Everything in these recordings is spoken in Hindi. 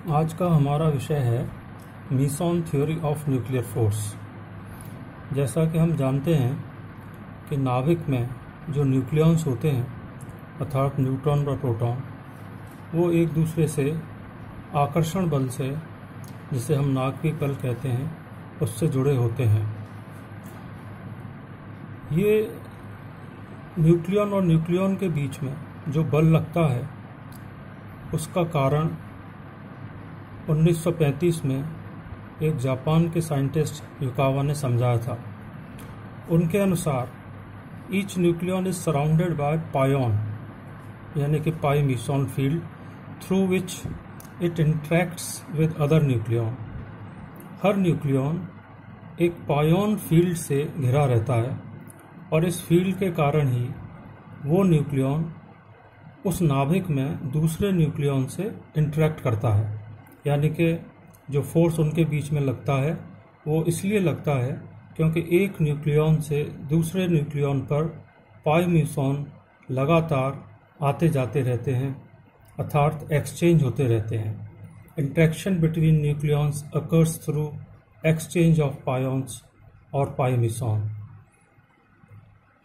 आज का हमारा विषय है मीसॉन थ्योरी ऑफ न्यूक्लियर फोर्स। जैसा कि हम जानते हैं कि नाभिक में जो न्यूक्लियॉन्स होते हैं अर्थात न्यूट्रॉन और प्रोटॉन, वो एक दूसरे से आकर्षण बल से, जिसे हम नाभिक बल कहते हैं, उससे जुड़े होते हैं। ये न्यूक्लियॉन और न्यूक्लियॉन के बीच में जो बल लगता है उसका कारण 1935 में एक जापान के साइंटिस्ट युकावा ने समझाया था। उनके अनुसार each nucleon is surrounded by pion, यानी कि pi meson field, through which it interacts with other nucleon. हर न्यूक्लियॉन एक पायोन फील्ड से घिरा रहता है और इस फील्ड के कारण ही वो न्यूक्लियॉन उस नाभिक में दूसरे न्यूक्लियॉन से इंटरेक्ट करता है। यानी कि जो फोर्स उनके बीच में लगता है वो इसलिए लगता है क्योंकि एक न्यूक्लियॉन से दूसरे न्यूक्लियॉन पर पाई मीसॉन लगातार आते जाते रहते हैं, अर्थात एक्सचेंज होते रहते हैं। Interaction between nucleons occurs through exchange of pions और पाई मीसॉन।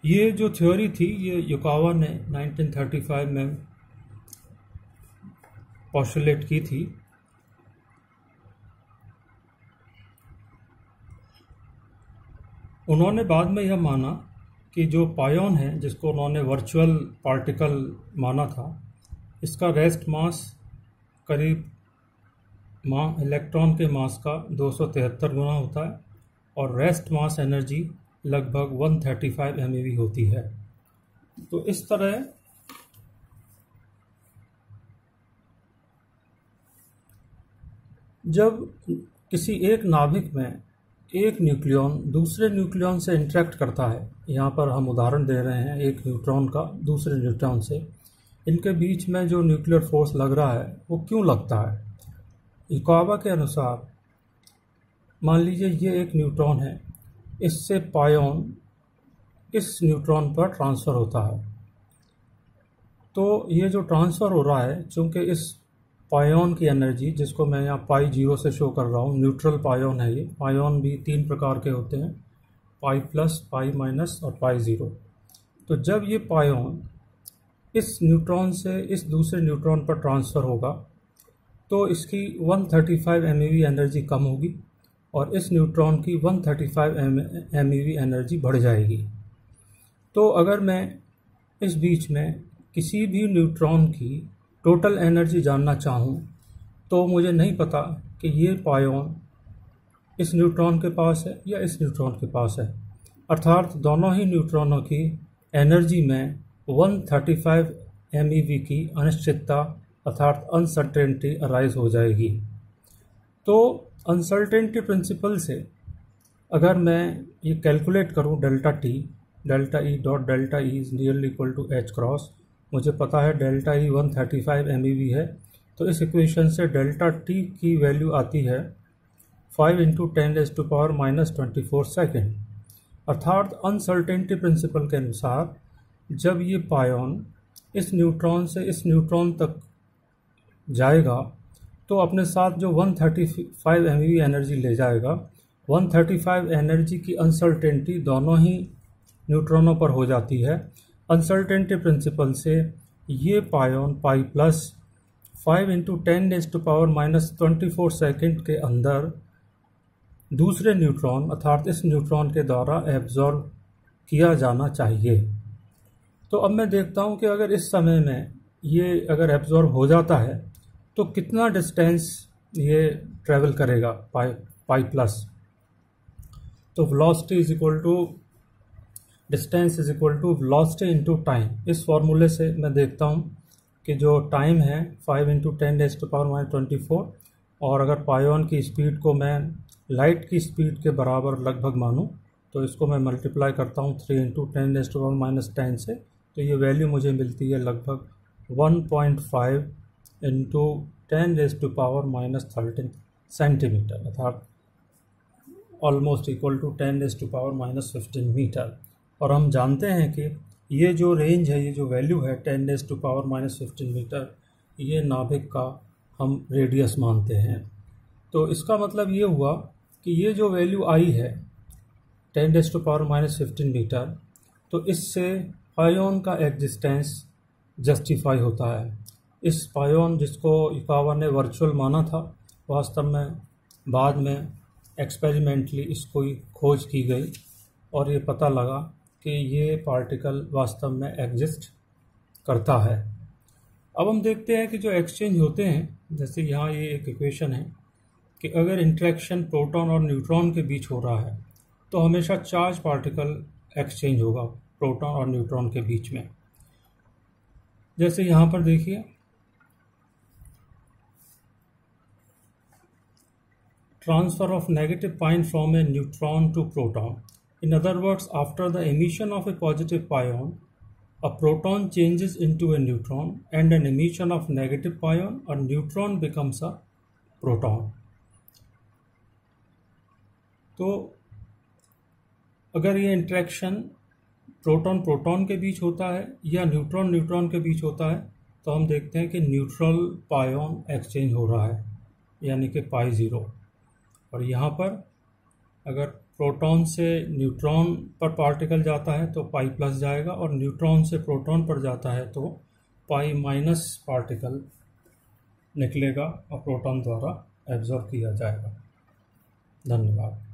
ये जो थ्योरी थी ये युकावा ने 1935 में पोस्टुलेट की थी। उन्होंने बाद में यह माना कि जो पायोन है, जिसको उन्होंने वर्चुअल पार्टिकल माना था, इसका रेस्ट मास करीब इलेक्ट्रॉन के मास का 273 गुना होता है और रेस्ट मास एनर्जी लगभग 135 MeV होती है। तो इस तरह जब किसी एक नाभिक में एक न्यूक्लियॉन दूसरे न्यूक्लियॉन से इंटरेक्ट करता है, यहाँ पर हम उदाहरण दे रहे हैं एक न्यूट्रॉन का दूसरे न्यूट्रॉन से, इनके बीच में जो न्यूक्लियर फोर्स लग रहा है वो क्यों लगता है? युकावा के अनुसार मान लीजिए ये एक न्यूट्रॉन है, इससे पायोन इस न्यूट्रॉन पर ट्रांसफ़र होता है। तो ये जो ट्रांसफ़र हो रहा है, चूँकि इस पायोन की एनर्जी, जिसको मैं यहाँ पाई 0 से शो कर रहा हूँ, न्यूट्रल पायोन है ये। पायोन भी 3 प्रकार के होते हैं, पाई प्लस, पाई माइनस और पाई 0। तो जब ये पायोन इस न्यूट्रॉन से इस दूसरे न्यूट्रॉन पर ट्रांसफ़र होगा तो इसकी 135 MeV एनर्जी कम होगी और इस न्यूट्रॉन की 135 MeV एनर्जी बढ़ जाएगी। तो अगर मैं इस बीच में किसी भी न्यूट्रॉन की टोटल एनर्जी जानना चाहूँ तो मुझे नहीं पता कि ये पायोन इस न्यूट्रॉन के पास है या इस न्यूट्रॉन के पास है, अर्थात दोनों ही न्यूट्रॉनों की एनर्जी में 135 MeV की अनिश्चितता अर्थात अनसर्टेनिटी अराइज हो जाएगी। तो अनसर्टेनिटी प्रिंसिपल से अगर मैं ये कैलकुलेट करूँ delta E dot delta E is nearly equal to H cross, मुझे पता है डेल्टा ई 135 MeV है, तो इस इक्वेशन से डेल्टा टी की वैल्यू आती है 5 × 10⁻⁻24 सेकेंड। अर्थात अनसर्टेनिटी प्रिंसिपल के अनुसार जब ये पायोन इस न्यूट्रॉन से इस न्यूट्रॉन तक जाएगा तो अपने साथ जो 135 MeV एनर्जी ले जाएगा, 135 एनर्जी की अनसर्टेनिटी दोनों ही न्यूट्रॉनों पर हो जाती है। अनसर्टेनिटी प्रिंसिपल से ये पायोन पाई प्लस 5 × 10⁻⁻24 सेकेंड के अंदर दूसरे न्यूट्रॉन अर्थात इस न्यूट्रॉन के द्वारा एब्जॉर्ब किया जाना चाहिए। तो अब मैं देखता हूँ कि अगर इस समय में ये अगर एब्जॉर्ब हो जाता है तो कितना डिस्टेंस ये ट्रैवल करेगा पाई प्लस। तो velocity is equal to distance is equal to velocity into time. इस फॉर्मूले से मैं देखता हूँ कि जो टाइम है 5 × 10⁻⁻24, और अगर पायोन की स्पीड को मैं लाइट की स्पीड के बराबर लगभग मानूँ तो इसको मैं मल्टीप्लाई करता हूँ 3 × 10⁻⁻10 से, तो ये वैल्यू मुझे मिलती है लगभग 1.5 × 10⁻⁻13 सेंटीमीटर, अर्थात ऑलमोस्ट इक्वल टू 10⁻⁻15 मीटर। और हम जानते हैं कि ये जो रेंज है, ये जो वैल्यू है 10⁻⁻15 मीटर, ये नाभिक का हम रेडियस मानते हैं। तो इसका मतलब ये हुआ कि ये जो वैल्यू आई है 10⁻⁻15 मीटर, तो इससे पायोन का एग्जिस्टेंस जस्टिफाई होता है। इस पायोन जिसको युकावा ने वर्चुअल माना था, वास्तव में बाद में एक्सपेरिमेंटली इसको खोज की गई और ये पता लगा कि ये पार्टिकल वास्तव में एग्जिस्ट करता है। अब हम देखते हैं कि जो एक्सचेंज होते हैं, जैसे यहाँ ये एक इक्वेशन है कि अगर इंटरेक्शन प्रोटॉन और न्यूट्रॉन के बीच हो रहा है तो हमेशा चार्ज पार्टिकल एक्सचेंज होगा प्रोटॉन और न्यूट्रॉन के बीच में। जैसे यहाँ पर देखिए, transfer of negative pion from a neutron to proton. In other words, after the emission of a positive pion, a proton changes into a neutron, and an emission of negative pion, a neutron becomes a proton. तो अगर ये इंटरेक्शन प्रोटॉन प्रोटॉन के बीच होता है या न्यूट्रॉन न्यूट्रॉन के बीच होता है, तो हम देखते हैं कि न्यूट्रल पायोन एक्सचेंज हो रहा है, यानी कि पाई ज़ीरो। और यहाँ पर अगर प्रोटॉन से न्यूट्रॉन पर पार्टिकल जाता है तो पाई प्लस जाएगा, और न्यूट्रॉन से प्रोटॉन पर जाता है तो पाई माइनस पार्टिकल निकलेगा और प्रोटॉन द्वारा एब्जॉर्ब किया जाएगा। धन्यवाद।